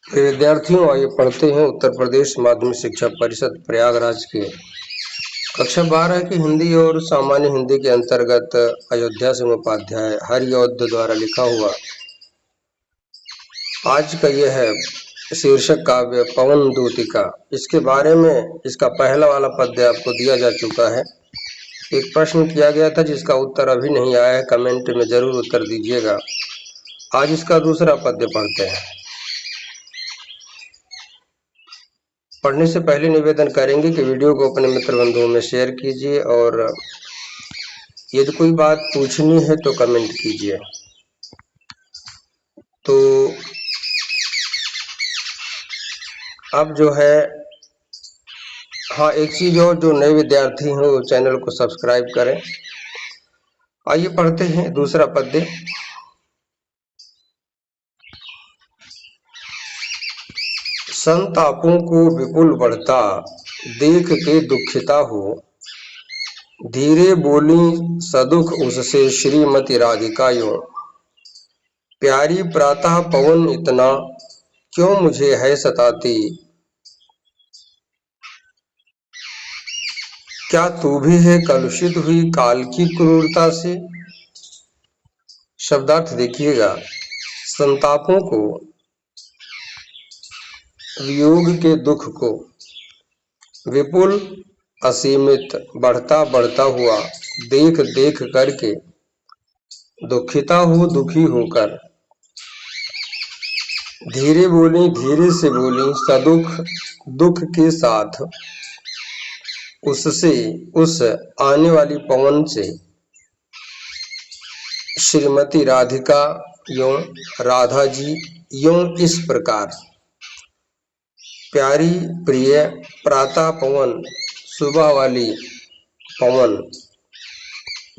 विद्यार्थियों, आइए पढ़ते हैं उत्तर प्रदेश माध्यमिक शिक्षा परिषद प्रयागराज के कक्षा 12 की हिंदी और सामान्य हिंदी के अंतर्गत अयोध्या सिंह उपाध्याय हरिऔध द्वारा लिखा हुआ आज का यह है शीर्षक काव्य पवन दूतिका। इसके बारे में इसका पहला वाला पद्य आपको दिया जा चुका है। एक प्रश्न किया गया था जिसका उत्तर अभी नहीं आया है, कमेंट में जरूर उत्तर दीजिएगा। आज इसका दूसरा पद्य पढ़ते हैं। पढ़ने से पहले निवेदन करेंगे कि वीडियो को अपने मित्र बंधुओं में शेयर कीजिए और यदि कोई बात पूछनी है तो कमेंट कीजिए। तो अब जो है, हाँ, एक चीज़ और, जो नए विद्यार्थी हैं वो चैनल को सब्सक्राइब करें। आइए पढ़ते हैं दूसरा पद्य। संतापों को विपुल बढ़ता देख के दुखिता हो, धीरे बोली सदुख उससे श्रीमती राधिका यूं। प्यारी प्रातः पवन इतना क्यों मुझे है सताती, क्या तू भी है कलुषित हुई काल की क्रूरता से। शब्दार्थ देखिएगा। संतापों को, वियोग के दुख को, विपुल असीमित बढ़ता बढ़ता हुआ देख देख करके, दुखिता हो दुखी होकर, धीरे बोली धीरे से बोली सदुख दुख के साथ, उससे उस आने वाली पवन से, श्रीमती राधिका यूं राधा जी यूं इस प्रकार। प्यारी प्रिय प्रातः पवन सुबह वाली पवन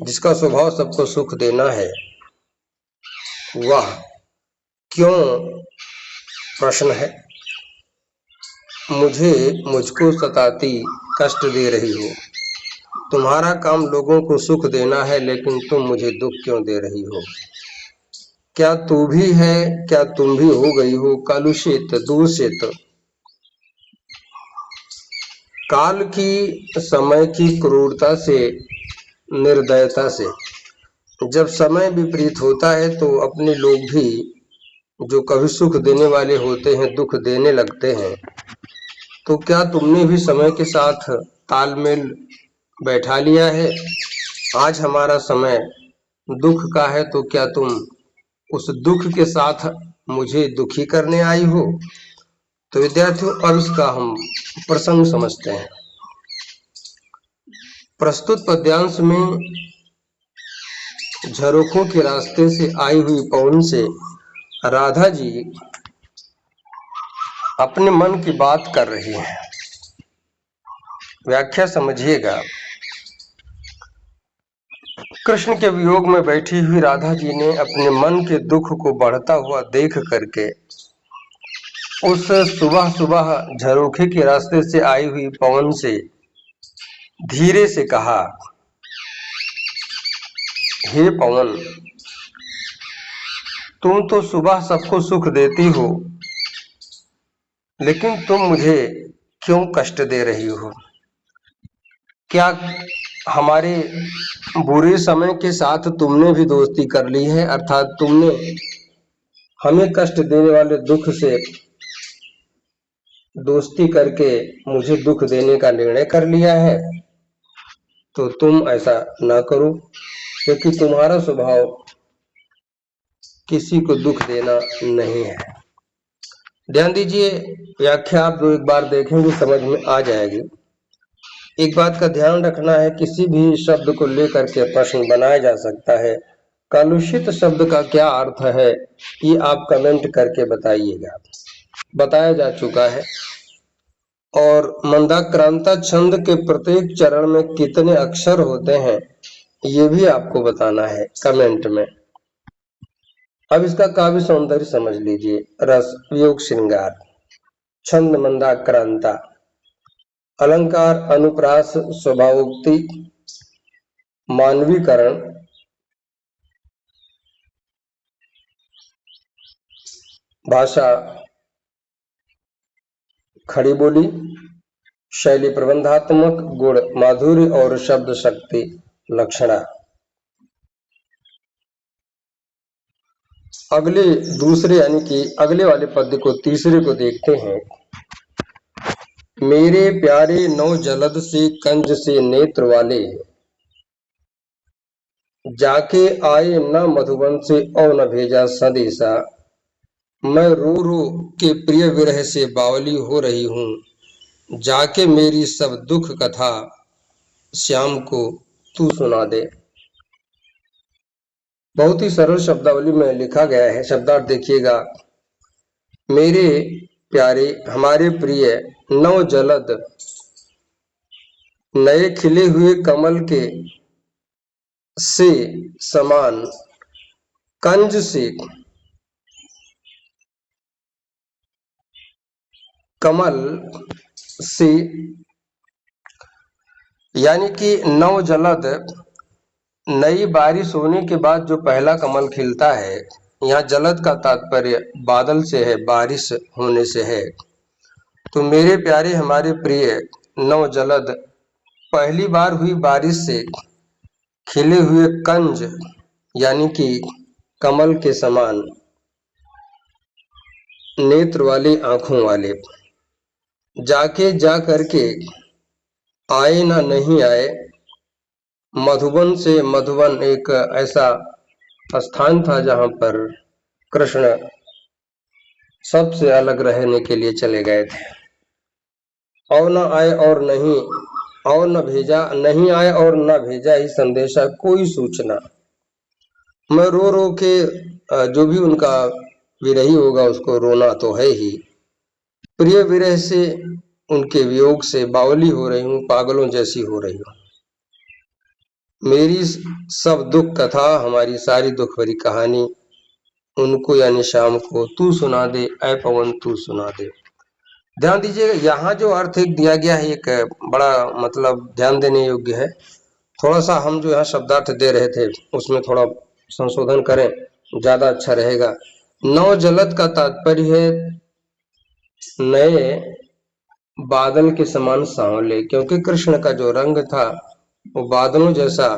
जिसका स्वभाव सबको सुख देना है, वह क्यों प्रश्न है मुझको सताती कष्ट दे रही हो। तुम्हारा काम लोगों को सुख देना है, लेकिन तुम मुझे दुख क्यों दे रही हो। क्या तू भी है, क्या तुम भी हो गई हो कलुषित दूषित काल की समय की क्रूरता से, निर्दयता से। जब समय विपरीत होता है तो अपने लोग भी जो कभी सुख देने वाले होते हैं दुख देने लगते हैं। तो क्या तुमने भी समय के साथ तालमेल बैठा लिया है। आज हमारा समय दुख का है, तो क्या तुम उस दुख के साथ मुझे दुखी करने आई हो। तो विद्यार्थियों, अब इसका हम प्रसंग समझते हैं। प्रस्तुत पद्यांश में झरोखों के रास्ते से आई हुई पवन से राधा जी अपने मन की बात कर रही हैं। व्याख्या समझिएगा। कृष्ण के वियोग में बैठी हुई राधा जी ने अपने मन के दुख को बढ़ता हुआ देख करके उस सुबह सुबह झरोखे के रास्ते से आई हुई पवन से धीरे से कहा, हे पवन, तुम तो सुबह सबको सुख देती हो, लेकिन तुम मुझे क्यों कष्ट दे रही हो। क्या हमारे बुरे समय के साथ तुमने भी दोस्ती कर ली है, अर्थात तुमने हमें कष्ट देने वाले दुख से दोस्ती करके मुझे दुख देने का निर्णय कर लिया है। तो तुम ऐसा ना करो, क्योंकि तुम्हारा स्वभाव किसी को दुख देना नहीं है। ध्यान दीजिए, व्याख्या आप जो एक बार देखेंगे समझ में आ जाएगी। एक बात का ध्यान रखना है, किसी भी शब्द को लेकर के प्रश्न बनाया जा सकता है। कलुषित शब्द का क्या अर्थ है, ये आप कमेंट करके बताइएगा। बताया जा चुका है। और मंदाक्रांता छंद के प्रत्येक चरण में कितने अक्षर होते हैं, ये भी आपको बताना है कमेंट में। अब इसका काव्य सौंदर्य समझ लीजिए। रस, वियोग, श्रृंगार, छंद मंदाक्रांता, अलंकार, अनुप्रास, स्वभावोक्ति, मानवीकरण, भाषा, खड़ी बोली, शैली प्रबंधात्मक गुण, माधुर्य और शब्द शक्ति लक्षणा। अगले दूसरे यानी कि अगले वाले पद्य को, तीसरे को देखते हैं। मेरे प्यारे नौ जलद से कंज से नेत्र वाले, जाके आए न मधुबन से और न भेजा संदेशा। मैं रो रो के प्रिय विरह से बावली हो रही हूँ, जाके मेरी सब दुख कथा श्याम को तू सुना दे। बहुत ही सरल शब्दावली में लिखा गया है, शब्दार्थ देखिएगा। मेरे प्यारे, हमारे प्रिय, नव जलद, नए खिले हुए कमल के से समान, कंज से, कमल से, यानी कि नव जलद, नई बारिश होने के बाद जो पहला कमल खिलता है। यहाँ जलद का तात्पर्य बादल से है, बारिश होने से है। तो मेरे प्यारे, हमारे प्रिय, नव जलद, पहली बार हुई बारिश से खिले हुए कंज यानी कि कमल के समान, नेत्र वाले, आंखों वाले, जाके जा करके, आए ना नहीं आए, मधुबन से, मधुबन एक ऐसा स्थान था जहां पर कृष्ण सबसे अलग रहने के लिए चले गए थे। और न आए और नहीं, और न भेजा, नहीं आए और न भेजा ही संदेशा, कोई सूचना। मैं रो रो के, जो भी उनका विरही होगा उसको रोना तो है ही। प्रिय विरह से, उनके वियोग से बावली हो रही हूँ, पागलों जैसी हो रही हूँ। मेरी सब दुख कथा, हमारी सारी दुख भरी कहानी उनको यानी श्याम को तू सुना दे, ऐ पवन तू सुना दे। ध्यान दीजिएगा, यहाँ जो अर्थ एक दिया गया है, एक बड़ा मतलब ध्यान देने योग्य है। थोड़ा सा हम जो यहाँ शब्दार्थ दे रहे थे उसमें थोड़ा संशोधन करें, ज्यादा अच्छा रहेगा। नव जलद का तात्पर्य है नए बादल के समान सांवले, क्योंकि कृष्ण का जो रंग था वो बादलों जैसा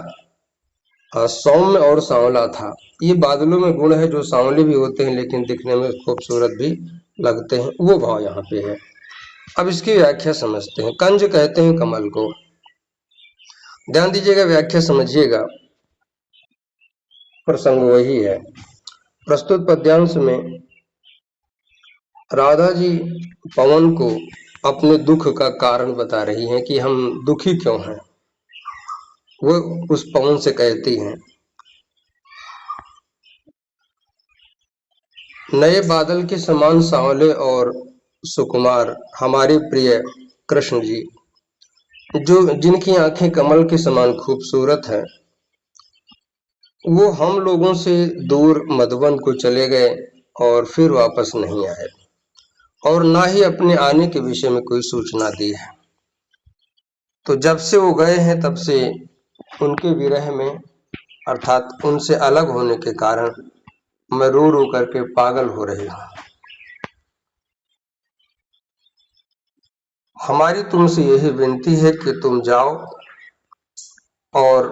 सौम्य और सांवला था। ये बादलों में गुण है जो सांवले भी होते हैं लेकिन दिखने में खूबसूरत भी लगते हैं, वो भाव यहाँ पे है। अब इसकी व्याख्या समझते हैं। कंज कहते हैं कमल को। ध्यान दीजिएगा, व्याख्या समझिएगा, प्रसंग वही है। प्रस्तुत पद्यांश में राधा जी पवन को अपने दुख का कारण बता रही हैं कि हम दुखी क्यों हैं। वो उस पवन से कहती हैं, नए बादल के समान सांवले और सुकुमार हमारे प्रिय कृष्ण जी, जो जिनकी आंखें कमल के समान खूबसूरत हैं, वो हम लोगों से दूर मधुबन को चले गए और फिर वापस नहीं आए, और ना ही अपने आने के विषय में कोई सूचना दी है। तो जब से वो गए हैं तब से उनके विरह में, अर्थात उनसे अलग होने के कारण मैं रो रो करके पागल हो रही हूँ। हमारी तुमसे यही विनती है कि तुम जाओ और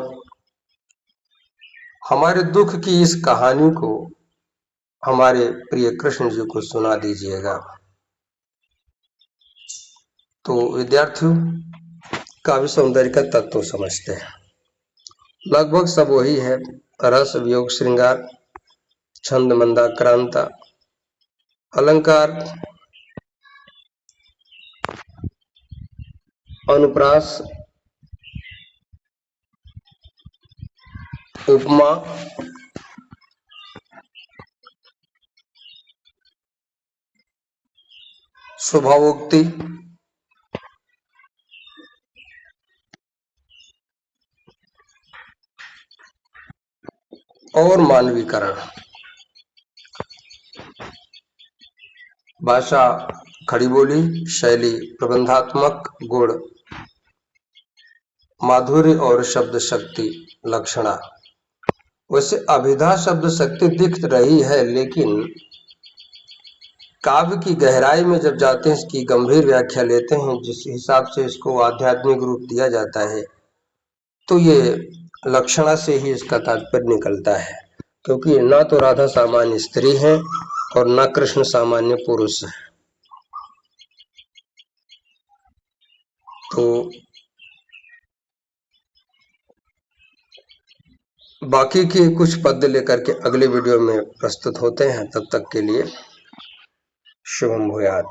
हमारे दुख की इस कहानी को हमारे प्रिय कृष्ण जी को सुना दीजिएगा। तो विद्यार्थियों, काव्य सौंदर्य का तत्व समझते हैं। लगभग सब वही है, रस, वियोग, श्रृंगार, छंद, मंदाक्रांता, अलंकार, अनुप्रास, उपमा, स्वभावोक्ति, और मानवीकरण। भाषा खड़ी बोली, शैली प्रबंधात्मक गुण, माधुर्य और शब्द शक्ति लक्षणा। वैसे अभिधा शब्द शक्ति दिख रही है, लेकिन काव्य की गहराई में जब जाते हैं, इसकी गंभीर व्याख्या लेते हैं, जिस हिसाब से इसको आध्यात्मिक रूप दिया जाता है, तो ये लक्षणा से ही इसका तात्पर्य निकलता है, क्योंकि ना तो राधा सामान्य स्त्री है और ना कृष्ण सामान्य पुरुष है। तो बाकी के कुछ पद लेकर के अगले वीडियो में प्रस्तुत होते हैं। तब तक के लिए शुभम भूयात।